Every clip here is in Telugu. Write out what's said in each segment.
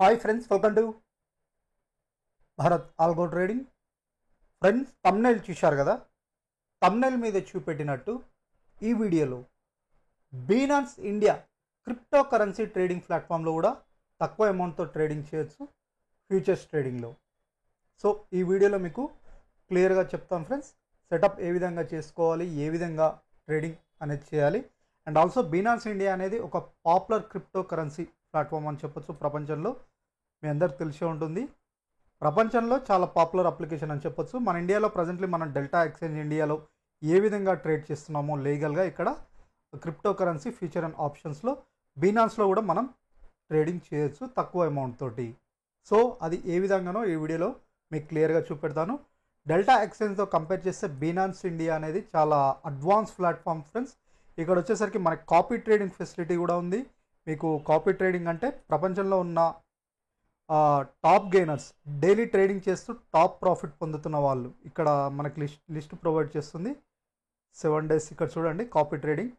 Hi friends, welcome to Bharat algo trading. Friends, thumbnail చూశారు కదా. తమ్నైల్ మీద చూపెట్టినట్టు ఈ వీడియోలో బీనాన్స్ ఇండియా క్రిప్టో కరెన్సీ ట్రేడింగ్ ప్లాట్ఫామ్లో కూడా తక్కువ అమౌంట్తో ట్రేడింగ్ చేయొచ్చు ఫ్యూచర్స్ ట్రేడింగ్లో. సో ఈ వీడియోలో మీకు క్లియర్గా చెప్తాను ఫ్రెండ్స్, సెటప్ ఏ విధంగా చేసుకోవాలి, ఏ విధంగా ట్రేడింగ్ అనేది చేయాలి. అండ్ ఆల్సో బీనాన్స్ ఇండియా అనేది ఒక పాపులర్ క్రిప్టో కరెన్సీ ప్లాట్ఫామ్ అని చెప్పొచ్చు. ప్రపంచంలో మీ అందరికి తెలిసే ఉంటుంది, ప్రపంచంలో చాలా పాపులర్ అప్లికేషన్ అని చెప్పొచ్చు. మన ఇండియాలో ప్రజెంట్లీ మనం డెల్టా ఎక్స్చేంజ్ ఇండియాలో ఏ విధంగా ట్రేడ్ చేస్తున్నామో లీగల్గా, ఇక్కడ క్రిప్టో కరెన్సీ ఫ్యూచర్ అండ్ ఆప్షన్స్లో బీనాన్స్లో కూడా మనం ట్రేడింగ్ చేయొచ్చు తక్కువ అమౌంట్ తోటి. సో అది ఏ విధంగానో ఈ వీడియోలో మీకు క్లియర్గా చూపెడతాను. డెల్టా ఎక్స్చేంజ్తో కంపేర్ చేస్తే బీనాన్స్ ఇండియా అనేది చాలా అడ్వాన్స్ ప్లాట్ఫామ్ ఫ్రెండ్స్. ఇక్కడ వచ్చేసరికి మనకి కాపీ ట్రేడింగ్ ఫెసిలిటీ కూడా ఉంది. మీకు కాపీ ట్రేడింగ్ అంటే ప్రపంచంలో ఉన్న టాప్ గెయినర్స్, డైలీ ట్రేడింగ్ చేస్తూ టాప్ ప్రాఫిట్ పొందుతున్న వాళ్ళు ఇక్కడ మనకి లిస్ట్ ప్రొవైడ్ చేస్తుంది. 7 days ఇక్కడ చూడండి, కాపీ ట్రేడింగ్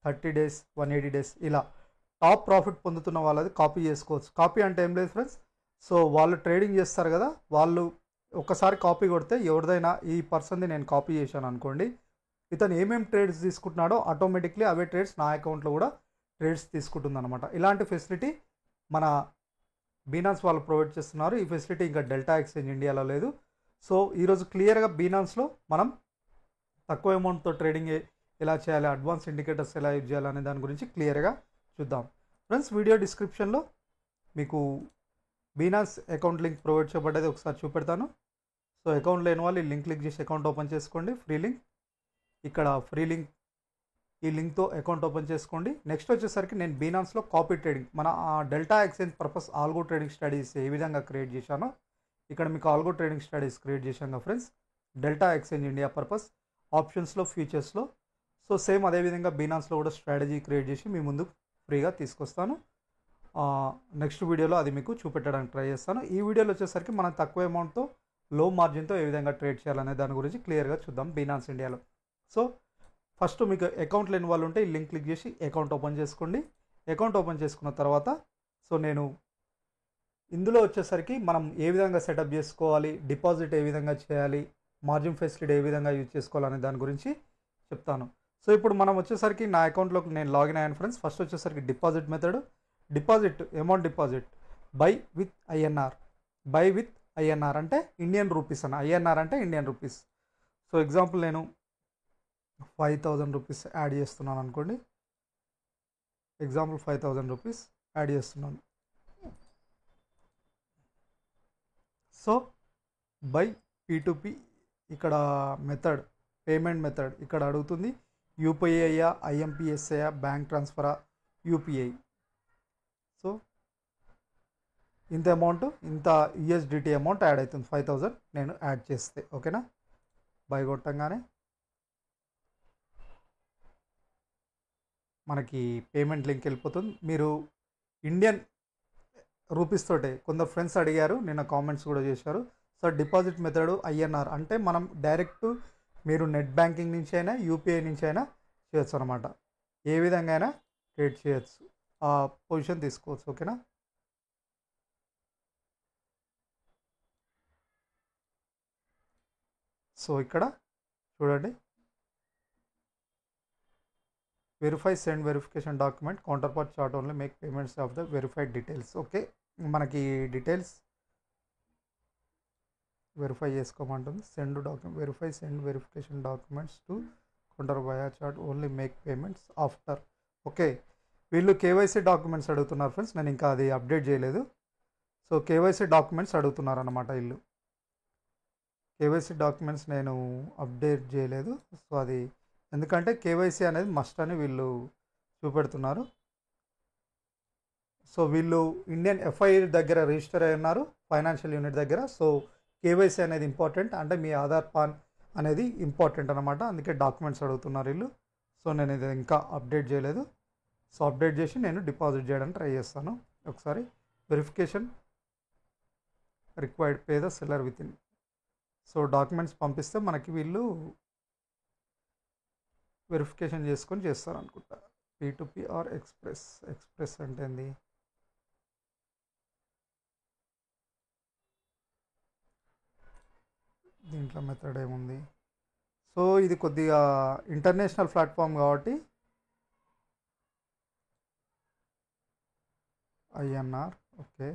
30 days, 180 days ఇలా టాప్ ప్రాఫిట్ పొందుతున్న వాళ్ళది కాపీ చేసుకోవచ్చు. కాపీ అంటే ఏం లేదు ఫ్రెండ్స్, సో వాళ్ళు ట్రేడింగ్ చేస్తారు కదా, వాళ్ళు ఒకసారి కాపీ కొడితే ఎవరిదైనా ఈ పర్సన్ది నేను కాపీ చేశాను అనుకోండి, ఇతను ఏమేమి ట్రేడ్స్ తీసుకుంటున్నాడో ఆటోమేటిక్లీ అవే ట్రేడ్స్ నా అకౌంట్లో కూడా ట్రేడ్స్ తీసుకుంటుంది అనమాట. ఇలాంటి ఫెసిలిటీ మన బీనాన్స్ వాళ్ళు ప్రొవైడ్ చేస్తున్నారు. ఈ ఫెసిలిటీ ఇంకా డెల్టా ఎక్స్చేంజ్ ఇండియాలో లేదు. సో ఈరోజు క్లియర్గా బీనాన్స్లో మనం తక్కువ అమౌంట్తో ట్రేడింగ్ ఎలా చేయాలి, అడ్వాన్స్ ఇండికేటర్స్ ఎలా యూజ్ చేయాలి అనే దాని గురించి క్లియర్గా చూద్దాం ఫ్రెండ్స్. వీడియో డిస్క్రిప్షన్లో మీకు బీనాన్స్ అకౌంట్ లింక్ ప్రొవైడ్ చేయబడ్డది, ఒకసారి చూపెడతాను. సో అకౌంట్ లేని వాళ్ళు ఈ లింక్ క్లిక్ చేసి అకౌంట్ ఓపెన్ చేసుకోండి. ఫ్రీ లింక్, ఇక్కడ ఫ్రీ లింక్, ఈ లింక్తో అకౌంట్ ఓపెన్ చేసుకోండి. నెక్స్ట్ వచ్చేసరికి నేను బీనాన్స్లో కాపీ ట్రేడింగ్, మన Delta exchange purpose algo trading studies ఏ విధంగా క్రియేట్ చేశానో ఇక్కడ మీకు ఆల్గో ట్రేడింగ్ స్టడీస్ క్రియేట్ చేశాను friends. Delta exchange India purpose ఆప్షన్స్లో, ఫ్యూచర్స్లో. సో సేమ్ అదేవిధంగా బీనాన్స్లో కూడా స్ట్రాటజీ క్రియేట్ చేసి మీ ముందు ఫ్రీగా తీసుకొస్తాను. నెక్స్ట్ వీడియోలో అది మీకు చూపెట్టడానికి ట్రై చేస్తాను. ఈ వీడియోలో వచ్చేసరికి మనం తక్కువ అమౌంట్తో లో మార్జిన్తో ఏ విధంగా ట్రేడ్ చేయాలనే దాని గురించి క్లియర్గా చూద్దాం బీనాన్స్ ఇండియాలో. సో ఫస్ట్ మీకు అకౌంట్ లేని వాళ్ళు ఉంటే ఈ లింక్ క్లిక్ చేసి అకౌంట్ ఓపెన్ చేసుకోండి. అకౌంట్ ఓపెన్ చేసుకున్న తర్వాత సో నేను ఇందులో వచ్చేసరికి మనం ఏ విధంగా సెటప్ చేసుకోవాలి, డిపాజిట్ ఏ విధంగా చేయాలి, మార్జిన్ ఫెసిలిటీ ఏ విధంగా యూజ్ చేసుకోవాలనే దాని గురించి చెప్తాను. సో ఇప్పుడు మనం వచ్చేసరికి నా అకౌంట్లోకి నేను లాగిన్ అయ్యాను ఫ్రెండ్స్. ఫస్ట్ వచ్చేసరికి deposit method, deposit amount deposit by with INR. By with INR అంటే ఇండియన్ రూపీస్ అన్న, ఐఎన్ఆర్ అంటే ఇండియన్ రూపీస్. సో ఎగ్జాంపుల్ నేను 5,000 రూపీస్ యాడ్ చేస్తున్నాను అనుకోండి. ఎగ్జాంపుల్ 5,000 రూపీస్ యాడ్ చేస్తున్నాను. సో బై P2P ఇక్కడ మెథడ్, పేమెంట్ మెథడ్ ఇక్కడ అడుగుతుంది. యూపీఐయా, ఐఎంపిఎస్ఐయా, బ్యాంక్ ట్రాన్స్ఫరా, యూపీఐ. సో ఇంత అమౌంట్, ఇంత USDT అమౌంట్ యాడ్ అవుతుంది. 5,000 నేను యాడ్ చేస్తే ఓకేనా. బై కొట్టంగానే మనకి పేమెంట్ లింక్ వెళ్ళిపోతుంది. మీరు ఇండియన్ రూపీస్ తోటే, కొందరు ఫ్రెండ్స్ అడిగారు, నిన్న కామెంట్స్ కూడా చేశారు. సో డిపాజిట్ మెథడ్ ఐఎన్ఆర్ అంటే మనం డైరెక్ట్ మీరు నెట్ బ్యాంకింగ్ నుంచి అయినా యూపీఐ నుంచి అయినా చేయొచ్చు అనమాట. ఏ విధంగా అయినా ట్రేడ్ చేయొచ్చు, ఆ పొజిషన్ తీసుకోవచ్చు ఓకేనా. సో ఇక్కడ చూడండి, verify send verification document counterpart chart only make payments of the verified details. Okay, మనకి డీటెయిల్స్ వెరిఫై చేసుకోమంటుంది. Send document, verify send verification documents to counter via chart only make payments after. Okay, వీళ్ళు కేవైసీ డాక్యుమెంట్స్ అడుగుతున్నారు ఫ్రెండ్స్, నేను ఇంకా అది అప్డేట్ చేయలేదు. సో కేవైసీ డాక్యుమెంట్స్ అడుగుతున్నారు అన్నమాట వీళ్ళు. కేవైసీ డాక్యుమెంట్స్ నేను అప్డేట్ చేయలేదు. సో అది ఎందుకంటే కేవైసీ అనేది మస్ట్ అని వీళ్ళు చూపెడుతున్నారు. సో వీళ్ళు ఇండియన్ ఎఫ్ఐ దగ్గర రిజిస్టర్ అయి ఉన్నారు, ఫైనాన్షియల్ యూనిట్ దగ్గర. సో కేవైసీ అనేది ఇంపార్టెంట్, అంటే మీ ఆధార్ పాన్ అనేది ఇంపార్టెంట్ అనమాట. అందుకే డాక్యుమెంట్స్ అడుగుతున్నారు వీళ్ళు. సో నేను ఇది ఇంకా అప్డేట్ చేయలేదు. సో అప్డేట్ చేసి నేను డిపాజిట్ చేయడానికి ట్రై చేస్తాను. ఒకసారి verification required pay the seller with in. So documents పంపిస్తే మనకి వీళ్ళు వెరిఫికేషన్ చేసుకొని చేస్తారు అనుకుంటా. P2P are express. ఎక్స్ప్రెస్ అంటే ఏంది, దీంట్లో మెథడ్ ఏముంది? సో ఇది కొద్దిగా ఇంటర్నేషనల్ ప్లాట్ఫామ్ కాబట్టి ఐఎన్ఆర్. ఓకే,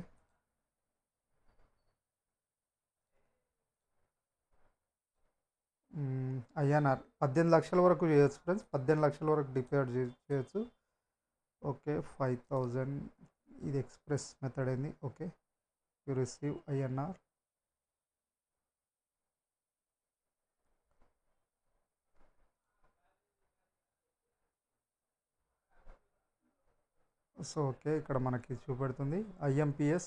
ఐఎన్ఆర్ 18 లక్షల వరకు చేయొచ్చు ఫ్రెండ్స్, 18 లక్షల వరకు డిపాజిట్ చేయొచ్చు. ఓకే, 5000. ఇది ఎక్స్ప్రెస్ మెథడ్ ఏంది? Okay, you receive INR. So okay, ఇక్కడ మనకి చూపెడుతుంది ఐఎంపిఎస్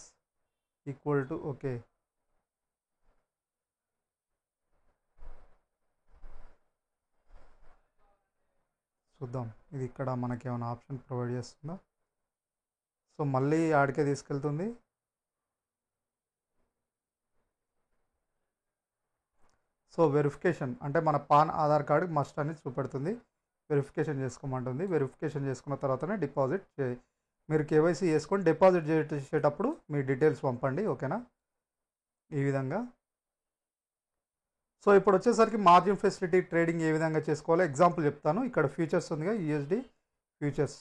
ఈక్వల్ టు. ఓకే, చూద్దాం ఇది ఇక్కడ మనకి ఏమైనా ఆప్షన్ ప్రొవైడ్ చేస్తుందా. సో మళ్ళీ ఆడికే తీసుకెళ్తుంది. సో వెరిఫికేషన్ అంటే మన పాన్ ఆధార్ కార్డు మస్ట్ అని చూపెడుతుంది. వెరిఫికేషన్ చేసుకోమంటుంది. వెరిఫికేషన్ చేసుకున్న తర్వాతనే డిపాజిట్ చేయి. మీరు కేవైసీ చేసుకొని డిపాజిట్ చేసేటప్పుడు మీ డీటెయిల్స్ పంపండి. ఓకేనా, ఈ విధంగా. సో ఇప్పుడు వచ్చేసరికి మార్జిన్ ఫెసిలిటీ ట్రేడింగ్ ఏ విధంగా చేసుకోవాలో ఎగ్జాంపుల్ చెప్తాను. ఇక్కడ ఫ్యూచర్స్ ఉందిగా, యూఎస్డి ఫ్యూచర్స్.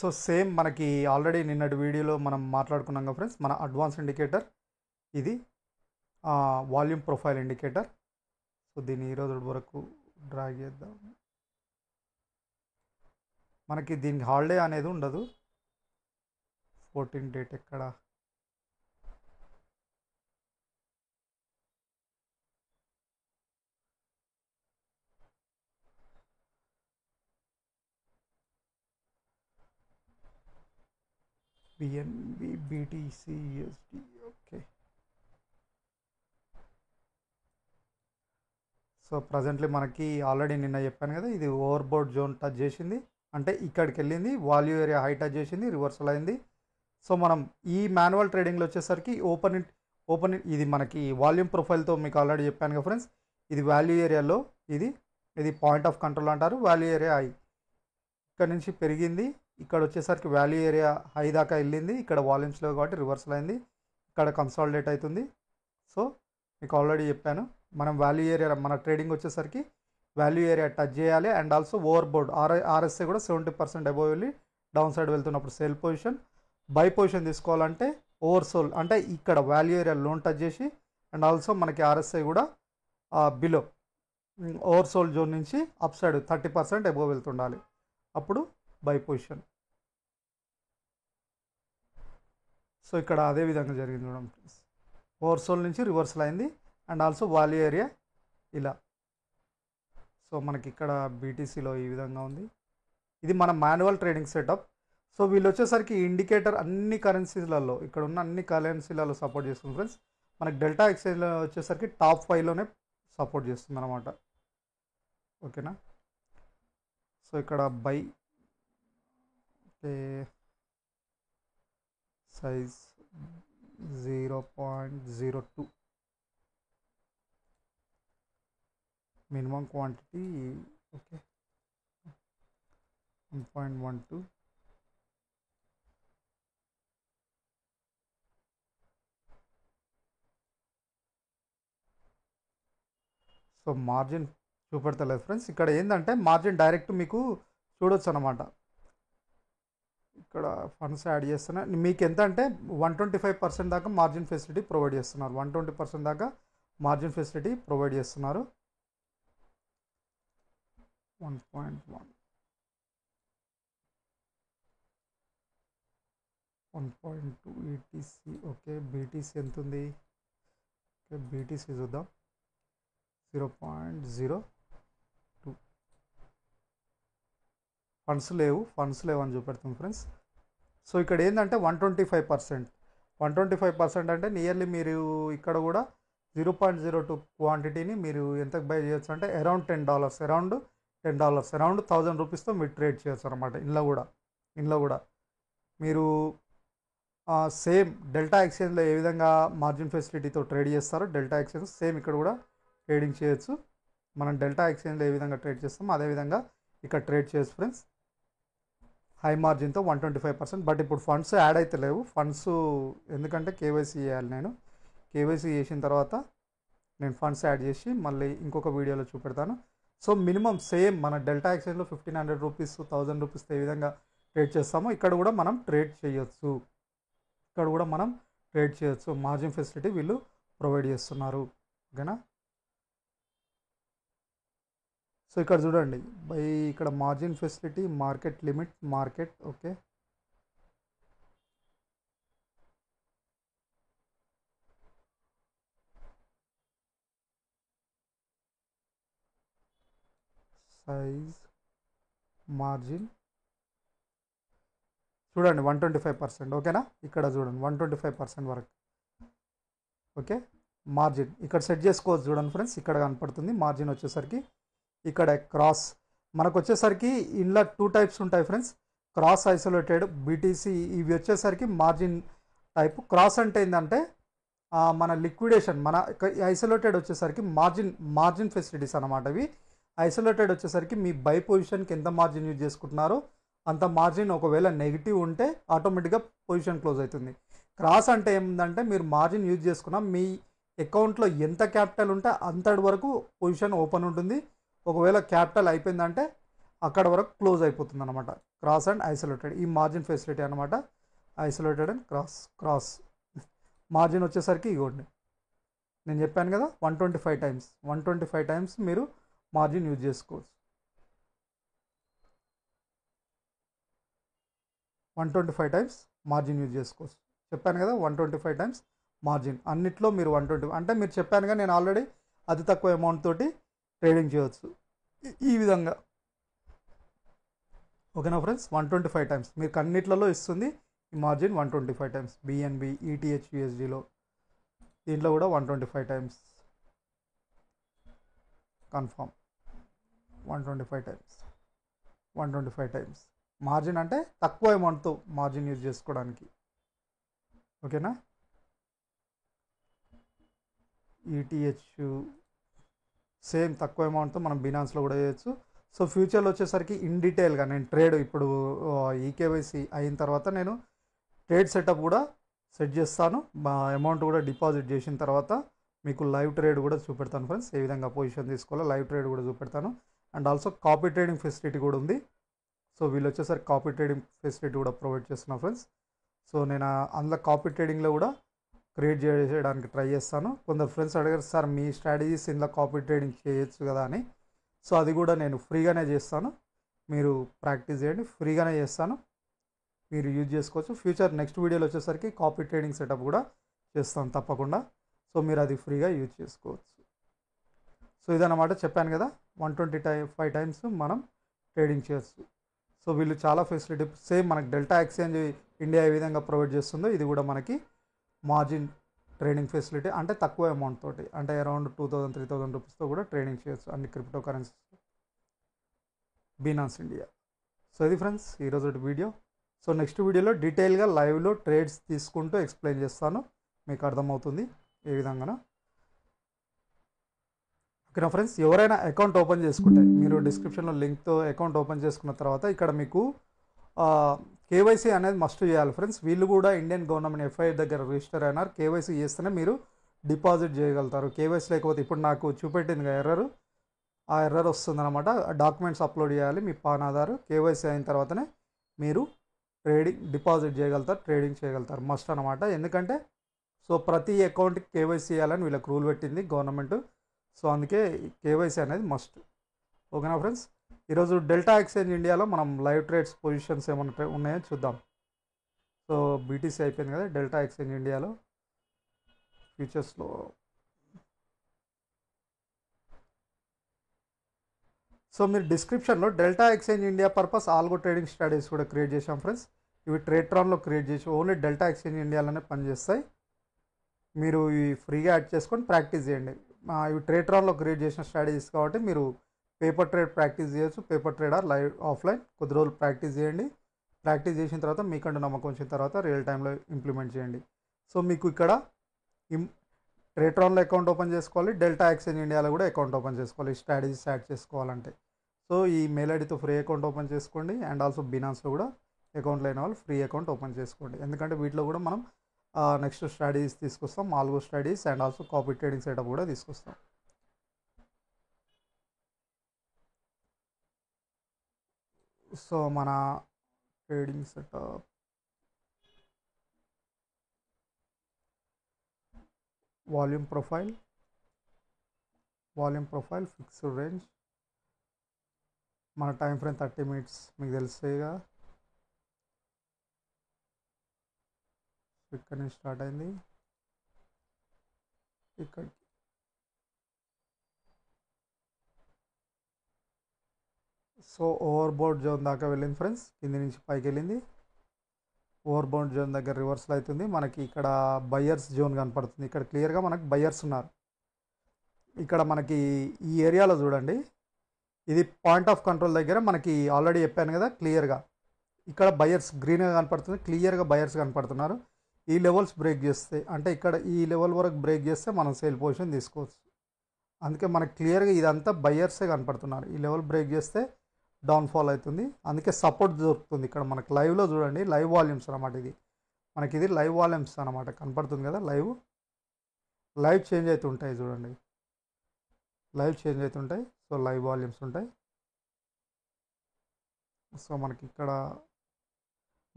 సో సేమ్ మనకి ఆల్రెడీ నిన్నటి వీడియోలో మనం మాట్లాడుకున్నాం కదా ఫ్రెండ్స్, మన అడ్వాన్స్ ఇండికేటర్ ఇది, వాల్యూమ్ ప్రొఫైల్ ఇండికేటర్. సో దీన్ని ఈరోజు వరకు డ్రాగ్ చేద్దాం. మనకి దీనికి హాలిడే అనేది ఉండదు. 14 డేట్ ఎక్కడ? BNB BTC USD. Okay, so presently మనకి ఆల్రెడీ నిన్న చెప్పాను కదా, ఇది ఓవర్ బోర్డ్ జోన్ టచ్ చేసింది అంటే ఇక్కడికి వెళ్ళింది, వాల్యూ ఏరియా హై టచ్ చేసింది, రివర్సల్ అయింది. సో మనం ఈ మాన్యువల్ ట్రేడింగ్లో వచ్చేసరికి ఓపెన్ ఇది మనకి వాల్యూమ్ ప్రొఫైల్తో మీకు ఆల్రెడీ చెప్పాను కదా ఫ్రెండ్స్, ఇది వాల్యూ ఏరియాలో ఇది పాయింట్ ఆఫ్ కంట్రోల్ అంటారు. వాల్యూ ఏరియా హై ఇక్కడ నుంచి పెరిగింది, ఇక్కడ వచ్చేసరికి వాల్యూ ఏరియా హై దాకా వెళ్ళింది, ఇక్కడ వాల్యూమ్స్లో కాబట్టి రివర్సల్ అయింది, ఇక్కడ కన్సాలిడేట్ అవుతుంది. సో మీకు ఆల్రెడీ చెప్పాను, మనం వాల్యూ ఏరియా మన ట్రేడింగ్ వచ్చేసరికి వాల్యూ ఏరియా టచ్ చేయాలి. And also over board RSI కూడా 70% అబోవ్ వెళ్ళి డౌన్ సైడ్ వెళ్తున్నప్పుడు సేల్ పొజిషన్. బై పొజిషన్ తీసుకోవాలంటే ఓవర్ సోల్ అంటే ఇక్కడ వాల్యూ ఏరియా లోన్ టచ్ చేసి, అండ్ ఆల్సో మనకి ఆర్ఎస్ఐ కూడా బిలో ఓవర్ సోల్ జోన్ నుంచి అప్ సైడ్ 30% అబోవ్ వెళ్తుండాలి, అప్పుడు బై పొజిషన్. సో ఇక్కడ అదే విధంగా జరిగింది చూడండి ఫ్రెండ్స్, ఓవర్ సోల్ నుంచి రివర్సల్ అయింది, అండ్ ఆల్సో వాల్యూ ఏరియా ఇలా. సో మనకి ఇక్కడ బీటీసీలో ఈ విధంగా ఉంది. ఇది మన మాన్యువల్ ట్రేడింగ్ సెటప్. సో వీళ్ళు వచ్చేసరికి ఇండికేటర్ అన్ని కరెన్సీలలో, ఇక్కడ ఉన్న అన్ని కరెన్సీలలో సపోర్ట్ చేస్తుంది ఫ్రెండ్స్. మనకి డెల్టా ఎక్స్చేంజ్లో వచ్చేసరికి టాప్ 5లోనే సపోర్ట్ చేస్తుంది అనమాట. ఓకేనా, సో ఇక్కడ buy size 0.02, minimum quantity okay 1.12. So margin చూపెడతలేదు ఫ్రెండ్స్. ఇక్కడ ఏంటంటే మార్జిన్ డైరెక్ట్ మీకు చూడొచ్చు అనమాట. ఇక్కడ ఫండ్స్ యాడ్ చేస్తున్నా మీకు ఎంత అంటే 125% దాకా మార్జిన్ ఫెసిలిటీ ప్రొవైడ్ చేస్తున్నారు. 120% దాకా మార్జిన్ ఫెసిలిటీ ప్రొవైడ్ చేస్తున్నారు. 1.1 1.2 ఈటీసీ. ఓకే, బీటీసీ ఎంత ఉంది? ఓకే, బీటీసీ చూద్దాం. 0.02. ఫండ్స్ లేవు అని చూపెడుతుంది ఫ్రెండ్స్. సో ఇక్కడ ఏంటంటే 125% అంటే నియర్లీ మీరు ఇక్కడ కూడా 0.02 క్వాంటిటీని మీరు ఎంతకు బై చేయొచ్చు అంటే అరౌండ్ $10, అరౌండ్ $1000 మీరు ట్రేడ్ చేయొచ్చు అనమాట. ఇందులో కూడా మీరు సేమ్ డెల్టా ఎక్స్చేంజ్లో ఏ విధంగా మార్జిన్ ఫెసిలిటీతో ట్రేడ్ చేస్తారో డెల్టా ఎక్స్చేంజ్ సేమ్ ఇక్కడ కూడా ట్రేడింగ్ చేయొచ్చు. మనం డెల్టా ఎక్స్చేంజ్లో ఏ విధంగా ట్రేడ్ చేస్తామో అదేవిధంగా ఇక్కడ ట్రేడ్ చేయొచ్చు ఫ్రెండ్స్. హై మార్జిన్తో 125%. బట్ ఇప్పుడు ఫండ్స్ యాడ్ అయితే లేవు. ఫండ్స్ ఎందుకంటే కేవైసీ చేయాలి. నేను కేవైసీ చేసిన తర్వాత నేను ఫండ్స్ యాడ్ చేసి మళ్ళీ ఇంకొక వీడియోలో చూపెడతాను. సో మినిమం సేమ్ మన డెల్టా ఎక్స్చేంజ్లో 1500 రూపీస్ 1000 రూపీస్తో ఏ విధంగా ట్రేడ్ చేస్తామో ఇక్కడ కూడా మనం ట్రేడ్ చేయొచ్చు. మార్జిన్ ఫెసిలిటీ వీళ్ళు ప్రొవైడ్ చేస్తున్నారు. ఓకేనా. సో ఇక్కడ చూడండి ఇక్కడ margin facility, market limit, market. Okay, size, margin చూడండి 125%. ఓకేనా. ఇక్కడ చూడండి 125% వరకు. ఓకే, మార్జిన్ ఇక్కడ సెట్ చేసుకోవచ్చు. చూడండి ఫ్రెండ్స్, ఇక్కడ కనపడుతుంది మార్జిన్ వచ్చేసరికి. ఇక్కడ క్రాస్ మనకు వచ్చేసరికి ఇందులో 2 టైప్స్ ఉంటాయి ఫ్రెండ్స్. Cross isolated, BTC. ఇవి వచ్చేసరికి మార్జిన్ టైప్. క్రాస్ అంటే ఏంటంటే మన లిక్విడేషన్, మన ఐసోలేటెడ్ వచ్చేసరికి మార్జిన్ ఫెసిలిటీస్ అన్నమాట. ఇవి ఐసోలేటెడ్ వచ్చేసరికి మీ బై పొజిషన్కి ఎంత మార్జిన్ యూజ్ చేసుకుంటున్నారో అంత మార్జిన్ ఒకవేళ నెగిటివ్ ఉంటే ఆటోమేటిక్గా పొజిషన్ క్లోజ్ అవుతుంది. క్రాస్ అంటే ఏంటంటే మీరు మార్జిన్ యూజ్ చేసుకున్న మీ అకౌంట్లో ఎంత క్యాపిటల్ ఉంటే అంతటి వరకు పొజిషన్ ఓపెన్ ఉంటుంది. ఒకవేళ క్యాపిటల్ అయిపోయిందంటే అక్కడ వరకు క్లోజ్ అయిపోతుంది అనమాట. క్రాస్ అండ్ ఐసోలేటెడ్ ఈ మార్జిన్ ఫెసిలిటీ అనమాట. ఐసోలేటెడ్ అండ్ క్రాస్ మార్జిన్ వచ్చేసరికి ఇవ్వండి, నేను చెప్పాను కదా 125 టైమ్స్ మీరు మార్జిన్ యూజ్ చేసుకోవచ్చు. 125 టైమ్స్ మార్జిన్ యూజ్ చేసుకోవచ్చు. చెప్పాను కదా 125 టైమ్స్ మార్జిన్. అన్నిట్లో మీరు 120 అంటే మీరు చెప్పానుగా నేను ఆల్రెడీ అతి తక్కువ అమౌంట్ తోటి ట్రేడింగ్ చేయవచ్చు ఈ విధంగా. ఓకేనా ఫ్రెండ్స్, 125 టైమ్స్ మీకు అన్నిట్లలో ఇస్తుంది ఈ మార్జిన్. 125 టైమ్స్ బిఎన్బి, ఈటీహెచ్ యూఎస్డీలో దీంట్లో కూడా 125 టైమ్స్ కన్ఫామ్. 125 టైమ్స్ మార్జిన్ అంటే తక్కువ అమౌంట్తో మార్జిన్ యూజ్ చేసుకోవడానికి. ఓకేనా. ఈటీహెచ్ సేమ్ తక్కువ అమౌంట్తో మనం బినాన్స్లో కూడా చేయొచ్చు. సో ఫ్యూచర్లో వచ్చేసరికి ఇన్ డీటెయిల్గా నేను ట్రేడ్ ఇప్పుడు ఈకేవైసీ అయిన తర్వాత నేను ట్రేడ్ సెటప్ కూడా సెట్ చేస్తాను. మా అమౌంట్ కూడా డిపాజిట్ చేసిన తర్వాత మీకు లైవ్ ట్రేడ్ కూడా చూపెడతాను ఫ్రెండ్స్. ఏ విధంగా పొజిషన్ తీసుకోవాలో లైవ్ ట్రేడ్ కూడా చూపెడతాను. And also copy trading facility కూడా ఉంది. సో వీళ్ళు వచ్చేసరికి కాపీ ట్రేడింగ్ ఫెసిలిటీ కూడా ప్రొవైడ్ చేస్తున్నా ఫ్రెండ్స్. సో నేను అందులో కాపీ ట్రేడింగ్లో కూడా క్రియేట్ చేయడానికి ట్రై చేస్తాను. కొందరు ఫ్రెండ్స్ అడిగారు, సార్ మీ స్ట్రాటజీస్ ఇందులో కాపీ ట్రేడింగ్ చేయొచ్చు కదా అని. సో అది కూడా నేను ఫ్రీగానే చేస్తాను. మీరు ప్రాక్టీస్ చేయండి, ఫ్రీగానే చేస్తాను, మీరు యూజ్ చేసుకోవచ్చు. ఫ్యూచర్ నెక్స్ట్ వీడియోలో వచ్చేసరికి కాపీ ట్రేడింగ్ సెటప్ కూడా చేస్తాను తప్పకుండా. సో మీరు అది ఫ్రీగా యూజ్ చేసుకోవచ్చు. సో ఇదన్నమాట, చెప్పాను కదా 125 టైమ్స్ మనం ట్రేడింగ్ చేయొచ్చు. సో వీళ్ళు చాలా ఫెసిలిటీ సేమ్ మనకి డెల్టా ఎక్స్చేంజ్ ఇండియా ఏ విధంగా ప్రొవైడ్ చేస్తుందో ఇది కూడా మనకి మార్జిన్ ట్రేడింగ్ ఫెసిలిటీ. అంటే తక్కువ అమౌంట్ తోటి, అంటే అరౌండ్ 2000-3000 రూపీస్తో కూడా ట్రేడింగ్ చేయొచ్చు అన్ని crypto currencies Binance India. So ఇది ఫ్రెండ్స్ ఈరోజు వీడియో. సో నెక్స్ట్ వీడియోలో డీటెయిల్గా లైవ్లో ట్రేడ్స్ తీసుకుంటూ ఎక్స్ప్లెయిన్ చేస్తాను, మీకు అర్థమవుతుంది ఏ విధంగా. ఓకేనా ఫ్రెండ్స్, ఎవరైనా అకౌంట్ ఓపెన్ చేసుకుంటే మీరు డిస్క్రిప్షన్లో లింక్తో అకౌంట్ ఓపెన్ చేసుకున్న తర్వాత ఇక్కడ మీకు కేవైసీ అనేది మస్ట్ చేయాలి ఫ్రెండ్స్. వీళ్ళు కూడా ఇండియన్ గవర్నమెంట్ ఎఫ్ఐఆర్ దగ్గర రిజిస్టర్ అయినారు. కేవైసీ చేస్తేనే మీరు డిపాజిట్ చేయగలుగుతారు. కేవైసీ లేకపోతే ఇప్పుడు నాకు చూపెట్టింది ఎర్రర్, ఆ ఎర్రర్ వస్తుందన్నమాట. డాక్యుమెంట్స్ అప్లోడ్ చేయాలి, మీ పాన్ ఆధార్. కేవైసీ అయిన తర్వాతనే మీరు డిపాజిట్ చేయగలుగుతారు, ట్రేడింగ్ చేయగలుగుతారు. మస్ట్ అనమాట. ఎందుకంటే సో ప్రతి అకౌంట్కి కేవైసీ చేయాలని వీళ్ళకి రూల్ పెట్టింది గవర్నమెంట్. సో అందుకే కేవైసీ అనేది మస్ట్. ఓకేనా ఫ్రెండ్స్, ఈరోజు డెల్టా ఎక్స్చేంజ్ ఇండియాలో మనం లైవ్ ట్రేడ్స్ పొజిషన్స్ ఏమైనా ఉన్నాయో చూద్దాం. సో బీటీసీ అయిపోయింది కదా, డెల్టా ఎక్స్చేంజ్ ఇండియాలో ఫ్యూచర్స్లో సో మీరు డిస్క్రిప్షన్లో delta exchange India purpose algo trading strategies కూడా క్రియేట్ చేసాం ఫ్రెండ్స్. ఇవి ట్రేడ్ట్రాన్లో క్రియేట్ చేసి ఓన్లీ డెల్టా ఎక్స్చేంజ్ ఇండియాలోనే పనిచేస్తాయి. మీరు ఇవి ఫ్రీగా యాడ్ చేసుకొని ప్రాక్టీస్ చేయండి. ఇవి ట్రేడ్ట్రాన్లో క్రియేట్ చేసిన స్ట్రాటజీస్ కాబట్టి మీరు పేపర్ ట్రేడ్ ప్రాక్టీస్ చేయొచ్చు. Paper trade are live offline కొద్ది రోజులు ప్రాక్టీస్ చేయండి. ప్రాక్టీస్ చేసిన తర్వాత మీకంటూ నమ్మకం వచ్చిన తర్వాత రియల్ టైంలో ఇంప్లిమెంట్ చేయండి. సో మీకు ఇక్కడ ట్రేడ్ట్రాన్లో అకౌంట్ ఓపెన్ చేసుకోవాలి, డెల్టా ఎక్స్చేంజ్ ఇండియాలో కూడా అకౌంట్ ఓపెన్ చేసుకోవాలి స్ట్రాటజీస్ యాడ్ చేసుకోవాలంటే. సో ఈ మెయిల్ ఐడితో ఫ్రీ అకౌంట్ ఓపెన్ చేసుకోండి. అండ్ ఆల్సో బినాన్స్లో కూడా అకౌంట్ లేని వాళ్ళు ఫ్రీ అకౌంట్ ఓపెన్ చేసుకోండి. ఎందుకంటే వీటిలో కూడా మనం నెక్స్ట్ స్ట్రాటజీస్ తీసుకొస్తాం, algo strategies and also copy trading setup కూడా తీసుకొస్తాం. సో మన trading setup volume profile fixed range, మన టైం ఫ్రేమ్ 30 minutes మీకు తెలుస్తాయిగా. ఇక్కడ నుంచి స్టార్ట్ అయింది ఇక్కడికి. సో ఓవర్ బౌండ్ జోన్ దాకా వెళ్ళింది ఫ్రెండ్స్, కింది నుంచి పైకి వెళ్ళింది. ఓవర్ బౌండ్ జోన్ దగ్గర రివర్సల్ అవుతుంది. మనకి ఇక్కడ బయ్యర్స్ జోన్ కనపడుతుంది. ఇక్కడ క్లియర్గా మనకి బయ్యర్స్ ఉన్నారు. ఇక్కడ మనకి ఈ ఏరియాలో చూడండి, ఇది పాయింట్ ఆఫ్ కంట్రోల్ దగ్గర మనకి ఆల్రెడీ చెప్పాను కదా క్లియర్గా. ఇక్కడ బయర్స్ గ్రీన్గా కనపడుతుంది, క్లియర్గా బయర్స్ కనపడుతున్నారు. ఈ లెవెల్స్ బ్రేక్ చేస్తే, అంటే ఇక్కడ ఈ లెవెల్ వరకు బ్రేక్ చేస్తే మనం సేల్ పొజిషన్ తీసుకోవచ్చు. అందుకే మనకి క్లియర్గా ఇదంతా బయర్సే కనపడుతున్నారు. ఈ లెవెల్ బ్రేక్ చేస్తే డౌన్ఫాల్ అవుతుంది, అందుకే సపోర్ట్ దొరుకుతుంది. ఇక్కడ మనకి లైవ్లో చూడండి, లైవ్ వాల్యూమ్స్ అనమాట. ఇది లైవ్ వాల్యూమ్స్ అనమాట, కనపడుతుంది కదా. లైవ్ చేంజ్ అవుతుంటాయి చూడండి, లైవ్ చేంజ్ అవుతుంటాయి. సో లైవ్ వాల్యూమ్స్ ఉంటాయి. సో మనకి ఇక్కడ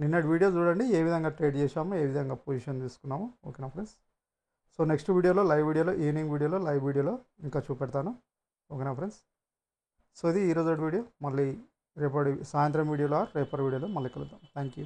నిన్నటి వీడియో చూడండి, ఏ విధంగా ట్రేడ్ చేసాము, ఏ విధంగా పొజిషన్ తీసుకున్నాము. ఓకేనా ఫ్రెండ్స్. సో నెక్స్ట్ వీడియోలో, లైవ్ వీడియోలో, ఈవినింగ్ వీడియోలో, లైవ్ వీడియోలో ఇంకా చూపెడతాను. ఓకేనా ఫ్రెండ్స్. సో ఇది ఈరోజు వీడియో. మళ్ళీ రేపటి సాయంత్రం వీడియోలో, రేపటి వీడియోలో మళ్ళీ కలుద్దాం. Thank you.